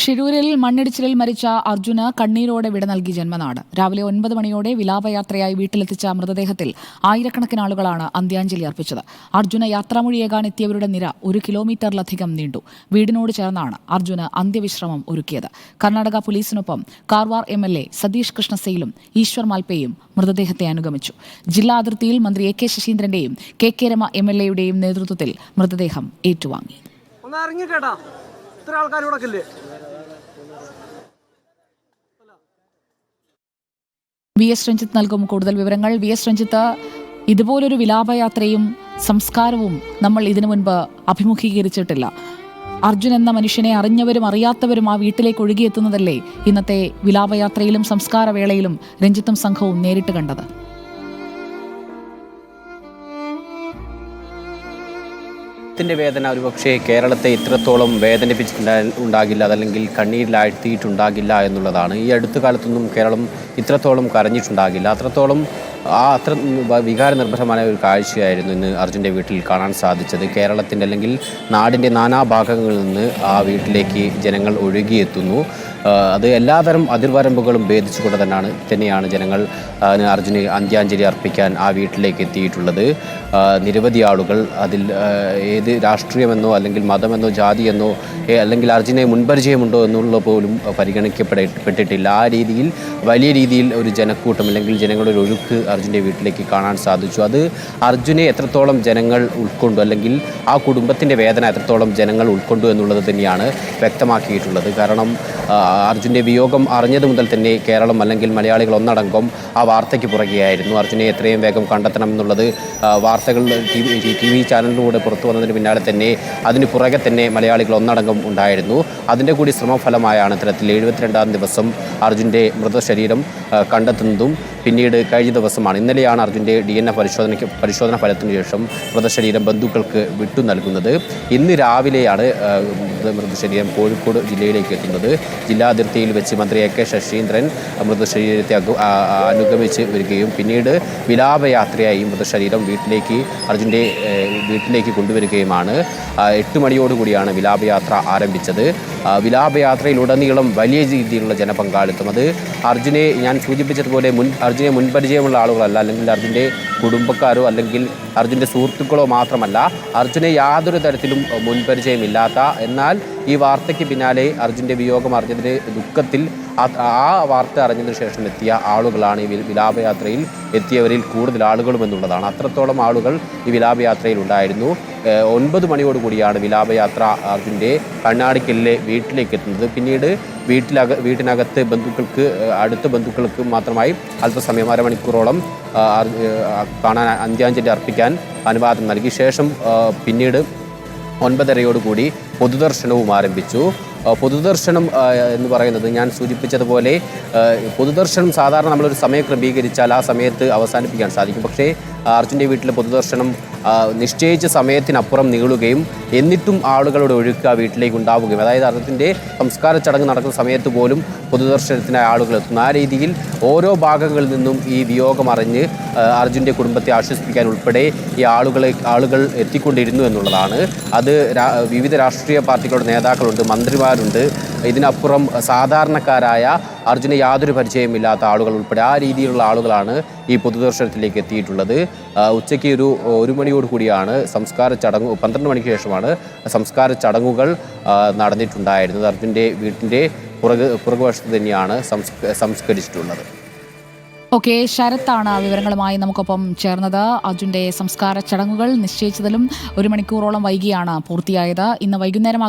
ഷിരൂരിൽ മണ്ണിടിച്ചിലിൽ മരിച്ച അർജുന് കണ്ണീരോടെ വിട നൽകി ജന്മനാട്. രാവിലെ 9 മണിയോടെ വിലാപയാത്രയായി വീട്ടിലെത്തിച്ച മൃതദേഹത്തിൽ ആയിരക്കണക്കിന് ആളുകളാണ് അന്ത്യാഞ്ജലി അർപ്പിച്ചത്. അർജുന് യാത്രാമൊഴിയേകാൻ എത്തിയവരുടെ നിര 1 കിലോമീറ്ററിലധികം നീണ്ടു. വീടിനോട് ചേർന്നാണ് അർജുന് അന്ത്യവിശ്രമം ഒരുക്കിയത്. കർണാടക പോലീസിനൊപ്പം കാർവാർ MLA സതീഷ് കൃഷ്ണസെയിലും ഈശ്വർ മാൽപേയും മൃതദേഹത്തെ അനുഗമിച്ചു. ജില്ലാ അതിർത്തിയിൽ മന്ത്രി AK ശശീന്ദ്രന്റെയും KK രമ MLAയുടെയും നേതൃത്വത്തിൽ മൃതദേഹം ഏറ്റുവാങ്ങി. VS രഞ്ജിത്ത് നൽകും കൂടുതൽ വിവരങ്ങൾ. VS രഞ്ജിത്ത്, ഇതുപോലൊരു വിലാപയാത്രയും സംസ്കാരവും നമ്മൾ ഇതിനു മുൻപ് അഭിമുഖീകരിച്ചിട്ടില്ല. അർജുൻ എന്ന മനുഷ്യനെ അറിഞ്ഞവരും അറിയാത്തവരും ആ വീട്ടിലേക്ക് ഒഴുകിയെത്തുന്നതല്ലേ ഇന്നത്തെ വിലാപയാത്രയിലും സംസ്കാരവേളയിലും രഞ്ജിത്തും സംഘവും നേരിട്ട് കണ്ടത്? ത്തിൻ്റെ വേദന ഒരുപക്ഷെ കേരളത്തെ ഇത്രത്തോളം വേദനിപ്പിച്ചിട്ടുണ്ടാകില്ല, അതല്ലെങ്കിൽ കണ്ണീരിലാഴ്ത്തിയിട്ടുണ്ടാകില്ല എന്നുള്ളതാണ്. ഈ അടുത്ത കാലത്തൊന്നും കേരളം ഇത്രത്തോളം കരഞ്ഞിട്ടുണ്ടാകില്ല. അത്ര വികാരനിർഭരമായ ഒരു കാഴ്ചയായിരുന്നു ഇന്ന് അർജുൻ്റെ വീട്ടിൽ കാണാൻ സാധിച്ചത്. കേരളത്തിൻ്റെ അല്ലെങ്കിൽ നാടിൻ്റെ നാനാഭാഗങ്ങളിൽ നിന്ന് ആ വീട്ടിലേക്ക് ജനങ്ങൾ ഒഴുകിയെത്തുന്നു. അത് എല്ലാതരം അതിർവരമ്പുകളും ഭേദിച്ചുകൊണ്ട് തന്നെയാണ് ജനങ്ങൾ അർജുന് അന്ത്യാഞ്ജലി അർപ്പിക്കാൻ ആ വീട്ടിലേക്ക് എത്തിയിട്ടുള്ളത്. നിരവധി ആളുകൾ, അതിൽ ഏത് രാഷ്ട്രീയമെന്നോ അല്ലെങ്കിൽ മതമെന്നോ ജാതിയെന്നോ അല്ലെങ്കിൽ അർജുനെ മുൻപരിചയമുണ്ടോ എന്നുള്ള പോലും പരിഗണിക്കപ്പെട്ടിട്ടില്ല. ആ രീതിയിൽ വലിയ രീതിയിൽ ഒരു ജനക്കൂട്ടം അല്ലെങ്കിൽ ജനങ്ങളുടെ ഒരു ഒഴുക്ക് അർജുൻ്റെ വീട്ടിലേക്ക് കാണാൻ സാധിച്ചു. അത് അർജുനെ എത്രത്തോളം ജനങ്ങൾ ഉൾക്കൊണ്ടു, അല്ലെങ്കിൽ ആ കുടുംബത്തിൻ്റെ വേദന എത്രത്തോളം ജനങ്ങൾ ഉൾക്കൊണ്ടു എന്നുള്ളത് തന്നെയാണ് വ്യക്തമാക്കിയിട്ടുള്ളത്. കാരണം അർജുൻ്റെ വിയോഗം അറിഞ്ഞത് മുതൽ തന്നെ കേരളം അല്ലെങ്കിൽ മലയാളികൾ ഒന്നടങ്കം ആ വാർത്തയ്ക്ക് പുറകെയായിരുന്നു. അർജുനെ എത്രയും വേഗം കണ്ടെത്തണം എന്നുള്ളത് വാർത്തകൾ TV ചാനലിലൂടെ പുറത്തു വന്നതിന് പിന്നാലെ തന്നെ അതിന് പുറകെ തന്നെ മലയാളികൾ ഒന്നടങ്കം ഉണ്ടായിരുന്നു. അതിൻ്റെ കൂടി ശ്രമഫലമായാണ് ഇത്തരത്തിൽ 72-ാം ദിവസം അർജുൻ്റെ മൃതശരീരം കണ്ടെത്തുന്നതും പിന്നീട് കഴിഞ്ഞ ദിവസമാണ് ഇന്നലെയാണ് അർജുൻ്റെ DNA പരിശോധന ഫലത്തിനു ശേഷം മൃതശരീരം ബന്ധുക്കൾക്ക് വിട്ടു നൽകുന്നത്. ഇന്ന് രാവിലെയാണ് മൃതശരീരം കോഴിക്കോട് ജില്ലയിലേക്ക് എത്തുന്നത്. ജില്ലാ അതിർത്തിയിൽ വെച്ച് മന്ത്രി AK ശശീന്ദ്രൻ മൃതശരീരത്തെ അനുഗമിച്ച് വരികയും പിന്നീട് വിലാപയാത്രയായി മൃതശരീരം അർജുൻ്റെ വീട്ടിലേക്ക് കൊണ്ടുവരികയുമാണ്. 8 മണിയോടുകൂടിയാണ് വിലാപയാത്ര ആരംഭിച്ചത്. വിലാപയാത്രയിലുടനീളം വലിയ രീതിയിലുള്ള ജനപങ്കാളിത്തം. അത് അർജുനെ ഞാൻ സൂചിപ്പിച്ചതുപോലെ അർജുനെ മുൻപരിചയമുള്ള ആളുകളല്ല, അല്ലെങ്കിൽ അർജുൻ്റെ കുടുംബക്കാരോ അല്ലെങ്കിൽ അർജുൻ്റെ സുഹൃത്തുക്കളോ മാത്രമല്ല, അർജുനെ യാതൊരു തരത്തിലും മുൻപരിചയമില്ലാത്ത, എന്നാൽ ഈ വാർത്തയ്ക്ക് പിന്നാലെ അർജുൻ്റെ വിയോഗം അറിഞ്ഞതിൻ്റെ ദുഃഖത്തിൽ ആ വാർത്ത അറിഞ്ഞതിന് ശേഷം എത്തിയ ആളുകളാണ് ഈ വിലാപയാത്രയിൽ എത്തിയവരിൽ കൂടുതൽ ആളുകളും എന്നുള്ളതാണ്. അത്രത്തോളം ആളുകൾ ഈ വിലാപയാത്രയിൽ ഉണ്ടായിരുന്നു. 9 മണിയോടുകൂടിയാണ് വിലാപയാത്ര അർജുൻ്റെ കണ്ണാടിക്കലിലെ വീട്ടിലേക്ക് എത്തുന്നത്. പിന്നീട് വീട്ടിനകത്ത് അടുത്ത ബന്ധുക്കൾക്ക് മാത്രമായി അല്പസമയം 1/2 മണിക്കൂറോളം കാണാൻ അന്ത്യാഞ്ജലി അർപ്പിക്കാൻ അനുവാദം നൽകി. ശേഷം പിന്നീട് 9:30 പൊതുദർശനവും ആരംഭിച്ചു. പൊതുദർശനം എന്ന് പറയുന്നത് ഞാൻ സൂചിപ്പിച്ചതുപോലെ പൊതുദർശനം സാധാരണ നമ്മളൊരു സമയം ക്രമീകരിച്ചാൽ ആ സമയത്ത് അവസാനിപ്പിക്കാൻ സാധിക്കും. പക്ഷേ അർജുൻ്റെ വീട്ടിലെ പൊതുദർശനം നിശ്ചയിച്ച സമയത്തിനപ്പുറം നീളുകയും എന്നിട്ടും ആളുകളുടെ ഒഴുക്ക് ആ വീട്ടിലേക്ക് ഉണ്ടാവുകയും, അതായത് അർജുൻ്റെ സംസ്കാര ചടങ്ങ് നടക്കുന്ന സമയത്ത് പോലും പൊതുദർശനത്തിനായി ആളുകൾ എത്തുന്നു. ആ രീതിയിൽ ഓരോ ഭാഗങ്ങളിൽ നിന്നും ഈ വിയോഗം അറിഞ്ഞ് അർജുൻ്റെ കുടുംബത്തെ ആശ്വസിപ്പിക്കാൻ ഉൾപ്പെടെ ഈ ആളുകൾ എത്തിക്കൊണ്ടിരുന്നു എന്നുള്ളതാണ്. അത് വിവിധ രാഷ്ട്രീയ പാർട്ടികളുടെ നേതാക്കളുണ്ട്, മന്ത്രിമാരുണ്ട്, ഇതിനപ്പുറം സാധാരണക്കാരായ അർജുനെ യാതൊരു പരിചയമില്ലാത്ത ആളുകൾ ഉൾപ്പെടെ ആ രീതിയിലുള്ള ആളുകളാണ് ഈ പൊതുദർശനത്തിലേക്ക് എത്തിയിട്ടുള്ളത്. ഉച്ചയ്ക്ക് 1 മണിയോടുകൂടിയാണ് സംസ്കാര ചടങ്ങ്, 12 മണിക്ക് ശേഷമാണ് സംസ്കാര ചടങ്ങുകൾ നടന്നിട്ടുണ്ടായിരുന്നത്. അർജുൻ്റെ വീട്ടിൻ്റെ പുറകുവശത്ത് തന്നെയാണ് സംസ്കരിച്ചിട്ടുള്ളത്. ഓക്കെ, ശരത്താണ് വിവരങ്ങളുമായി നമുക്കൊപ്പം ചേർന്നത്. അർജുൻ്റെ സംസ്കാര ചടങ്ങുകൾ നിശ്ചയിച്ചതിലും 1 മണിക്കൂറോളം വൈകിയാണ് പൂർത്തിയായത്. ഇന്ന് വൈകുന്നേരം